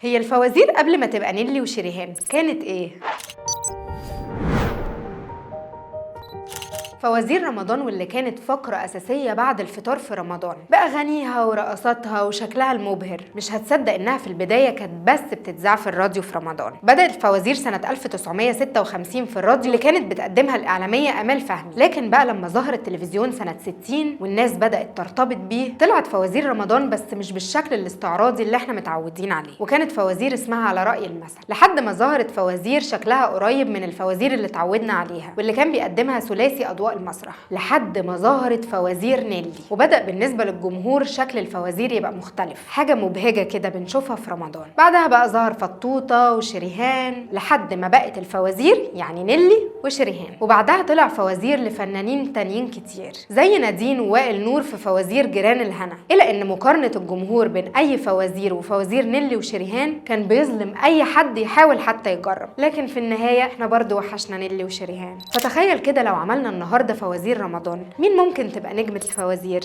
هي الفوازير قبل ما تبقى نيلي وشريهان كانت ايه؟ فوازير رمضان واللي كانت فقرة أساسية بعد الفطار في رمضان بأغانيها ورقصاتها وشكلها المبهر. مش هتصدق إنها في البداية كانت بس بتتذاع في الراديو في رمضان. بدأت الفوازير سنة 1956 في الراديو اللي كانت بتقدمها الإعلامية أمال فهمي، لكن بقى لما ظهر التلفزيون سنة 60 والناس بدأت ترتبط بيه طلعت فوازير رمضان، بس مش بالشكل الاستعراضي اللي احنا متعودين عليه، وكانت فوازير اسمها على رأي المثل، لحد ما ظهرت فوازير شكلها قريب من الفوازير اللي اتعودنا عليها واللي كان بيقدمها ثلاثي أضواء المسرح، لحد ما ظهرت فوازير نيلي. وبدأ بالنسبة للجمهور شكل الفوازير يبقى مختلف، حاجة مبهجة كده بنشوفها في رمضان. بعدها بقى ظهر فطوطة وشريهان لحد ما بقت الفوازير يعني نيلي وشريهان. وبعدها طلع فوازير لفنانين تانيين كتير زي نادين ووائل نور في فوازير جيران الهنا، إلا إن مقارنة الجمهور بين أي فوازير وفوازير نيلي وشريهان كان بيظلم أي حد يحاول حتى يجرب، لكن في النهاية احنا برضو وحشنا نيلي وشريهان. فتخيل كده لو عملنا النهاردة فوازير رمضان، مين ممكن تبقى نجمة الفوازير؟